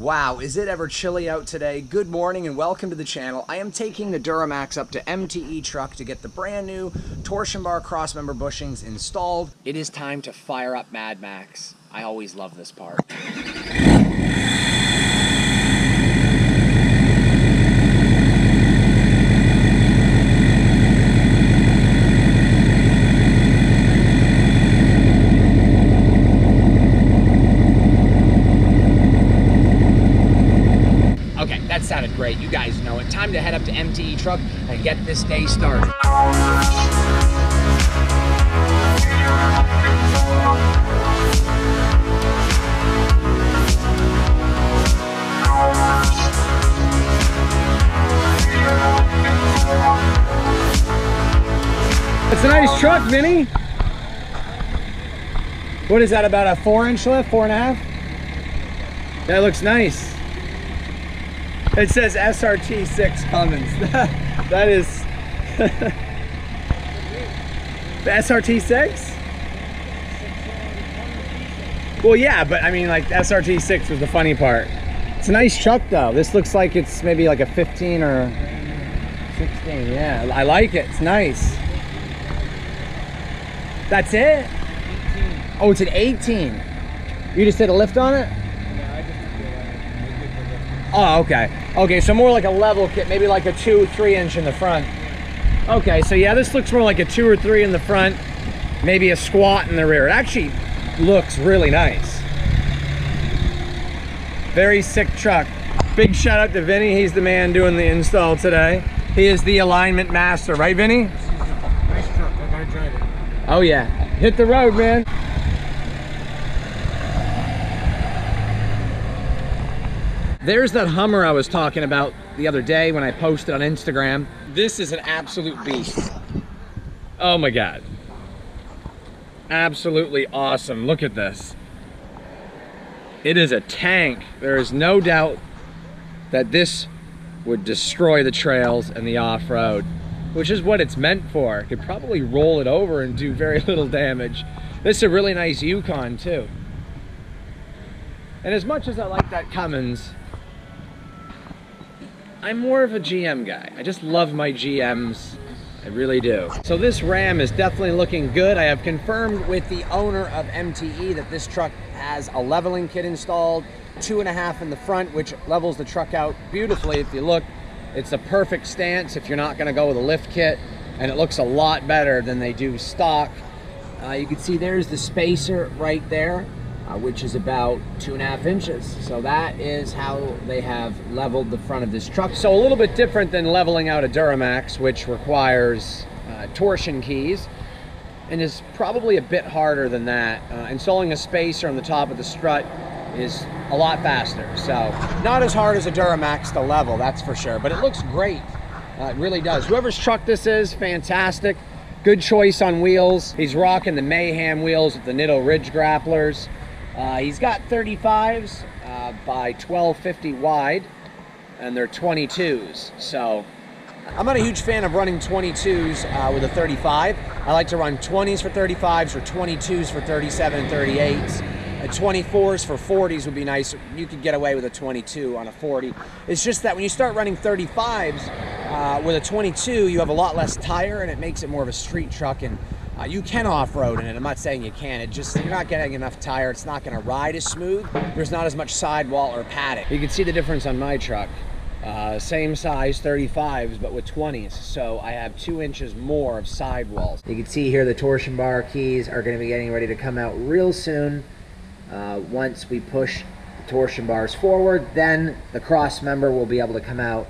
Wow, is it ever chilly out today? Good morning and welcome to the channel. I am taking the Duramax up to MTE Truck to get the brand new torsion bar crossmember bushings installed. It is time to fire up Mad Max. I always love this part. Okay, that sounded great. You guys know it. Time to head up to MTE Truck and get this day started. It's a nice truck, Vinny. What is that, about a 4-inch lift, 4.5? That looks nice. It says SRT6 Cummins. That is the SRT6? Well, yeah, but I mean, like, SRT6 was the funny part. It's a nice truck, though. This looks like it's maybe like a 15 or 16. Yeah, I like it. It's nice. That's it? 18. Oh, it's an 18. You just did a lift on it? Oh, okay. Okay, so more like a level kit, maybe like a 2-3 inch in the front. Okay, so yeah, this looks more like a 2 or 3 in the front, maybe a squat in the rear. It actually looks really nice. Very sick truck. Big shout out to Vinny. He's the man doing the install today. He is the alignment master, right, Vinny? Nice truck. I gotta drive it. Oh yeah. Hit the road, man. There's that Hummer I was talking about the other day when I posted on Instagram. This is an absolute beast. Oh my God. Absolutely awesome. Look at this. It is a tank. There is no doubt that this would destroy the trails and the off-road, which is what it's meant for. It could probably roll it over and do very little damage. This is a really nice Yukon too. And as much as I like that Cummins, I'm more of a GM guy. I just love my GMs. I really do. So this Ram is definitely looking good. I have confirmed with the owner of MTE that this truck has a leveling kit installed, 2.5 in the front, which levels the truck out beautifully. If you look, it's a perfect stance if you're not gonna go with a lift kit, and it looks a lot better than they do stock. You can see there's the spacer right there, which is about 2.5 inches. So that is how they have leveled the front of this truck. So a little bit different than leveling out a Duramax, which requires torsion keys, and is probably a bit harder than that. Installing a spacer on the top of the strut is a lot faster. So not as hard as a Duramax to level, that's for sure, but it looks great. It really does. Whoever's truck this is, fantastic. Good choice on wheels. He's rocking the Mayhem wheels with the Nitto Ridge grapplers. He's got 35s by 1250 wide, and they're 22s. So I'm not a huge fan of running 22s with a 35. I like to run 20s for 35s or 22s for 37 and 38s. 24s for 40s would be nice. You could get away with a 22 on a 40. It's just that when you start running 35s with a 22, you have a lot less tire, and it makes it more of a street truck. And you can off-road in it. I'm not saying you can't. It just, you're not getting enough tire. It's not going to ride as smooth. There's not as much sidewall or padding. You can see the difference on my truck. Same size 35s, but with 20s. So I have 2 inches more of sidewalls. You can see here the torsion bar keys are going to be getting ready to come out real soon. Once we push the torsion bars forward, then the cross member will be able to come out,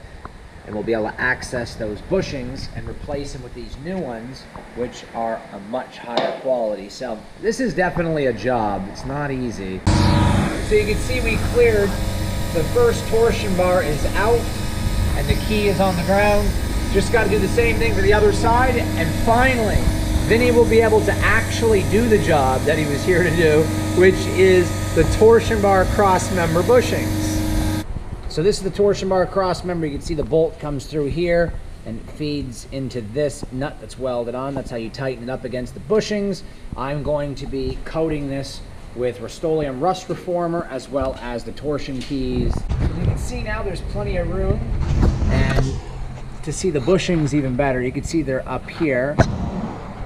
and we'll be able to access those bushings and replace them with these new ones, which are a much higher quality. So this is definitely a job. It's not easy. So you can see we cleared. The first torsion bar is out, and the key is on the ground. Just got to do the same thing for the other side, and finally, Vinny will be able to actually do the job that he was here to do, which is the torsion bar cross member bushings. So this is the torsion bar cross member. You can see the bolt comes through here and it feeds into this nut that's welded on. That's how you tighten it up against the bushings. I'm going to be coating this with Rust-Oleum rust reformer as well as the torsion keys. You can see now there's plenty of room, and to see the bushings even better, you can see they're up here,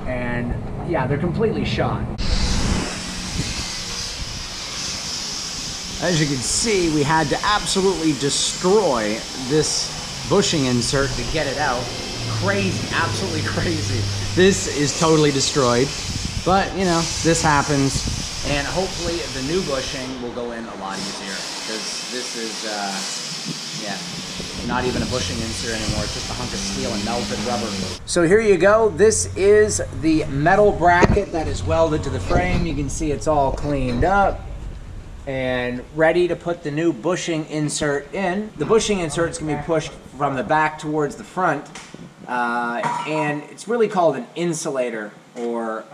and yeah, they're completely shot. As you can see, we had to absolutely destroy this bushing insert to get it out. Crazy, absolutely crazy. This is totally destroyed, but you know, this happens. And hopefully the new bushing will go in a lot easier, because this is, yeah, not even a bushing insert anymore. It's just a hunk of steel and melted rubber. So here you go. This is the metal bracket that is welded to the frame. You can see it's all cleaned up and ready to put the new bushing insert in. The bushing insert is going to be pushed from the back towards the front, and it's really called an insulator or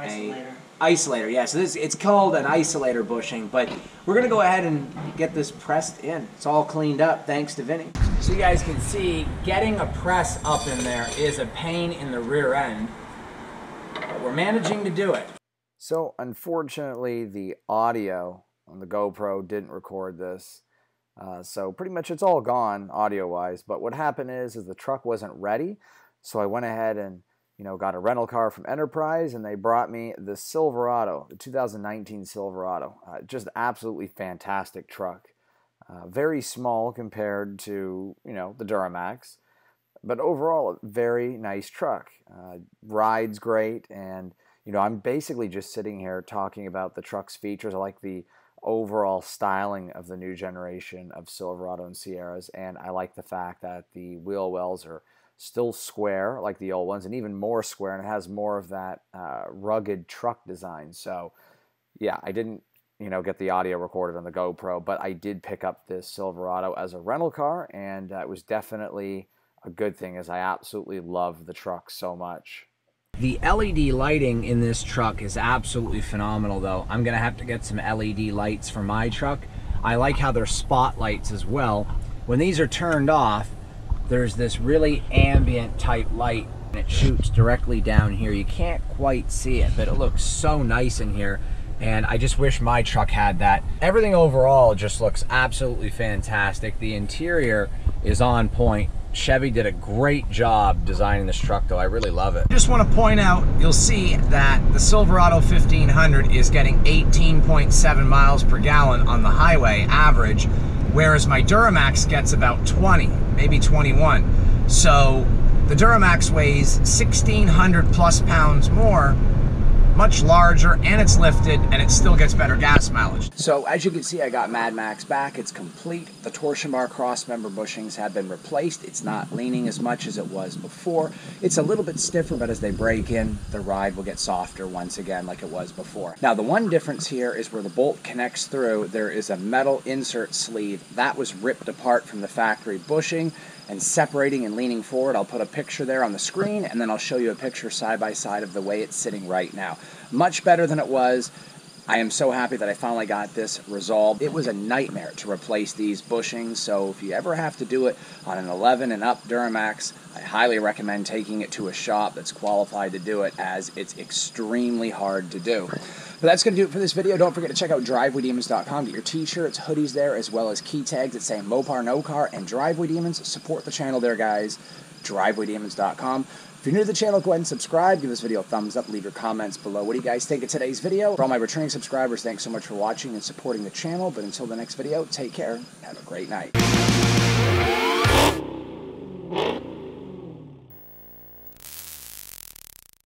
isolator, yeah. So it's called an isolator bushing, but we're gonna go ahead and get this pressed in. It's all cleaned up, thanks to Vinny. So you guys can see, getting a press up in there is a pain in the rear end, but we're managing to do it. So unfortunately, the audio on the GoPro didn't record this. So pretty much it's all gone audio-wise, but what happened is the truck wasn't ready, so I went ahead and got a rental car from Enterprise, and they brought me the Silverado, the 2019 Silverado. Just absolutely fantastic truck. Very small compared to, the Duramax, but overall a very nice truck. Rides great, and, I'm basically just sitting here talking about the truck's features. I like the overall styling of the new generation of Silverado and Sierras, and I like the fact that the wheel wells are still square like the old ones, and even more square, and it has more of that rugged truck design. So yeah, I didn't get the audio recorded on the GoPro, but I did pick up this Silverado as a rental car, and it was definitely a good thing, as I absolutely love the truck so much. The LED lighting in this truck is absolutely phenomenal, though. I'm gonna have to get some LED lights for my truck. I like how they're spotlights as well. When these are turned off, there's this really ambient type light, and it shoots directly down here. You can't quite see it, but it looks so nice in here, and I just wish my truck had that. Everything overall just looks absolutely fantastic. The interior is on point. Chevy did a great job designing this truck, though. I really love it. I just want to point out, you'll see that the Silverado 1500 is getting 18.7 miles per gallon on the highway average, whereas my Duramax gets about 20, maybe 21. So the Duramax weighs 1,600 plus pounds more, much larger, and it's lifted, and it still gets better gas mileage. So as you can see, I got Mad Max back. It's complete. The torsion bar cross member bushings have been replaced. It's not leaning as much as it was before. It's a little bit stiffer, but as they break in, the ride will get softer once again like it was before. Now the one difference here is where the bolt connects through, there is a metal insert sleeve. That was ripped apart from the factory bushing and separating and leaning forward. I'll put a picture there on the screen, and then I'll show you a picture side by side of the way it's sitting right now. Much better than it was. I am so happy that I finally got this resolved. It was a nightmare to replace these bushings, so if you ever have to do it on an 11 and up Duramax, I highly recommend taking it to a shop that's qualified to do it, as it's extremely hard to do. But that's going to do it for this video. Don't forget to check out DrivewayDemons.com. Get your t-shirts, hoodies there, as well as key tags that say Mopar No Car and Driveway Demons. Support the channel there, guys. DrivewayDemons.com. If you're new to the channel, go ahead and subscribe. Give this video a thumbs up. Leave your comments below. What do you guys think of today's video? For all my returning subscribers, thanks so much for watching and supporting the channel. But until the next video, take care. Have a great night.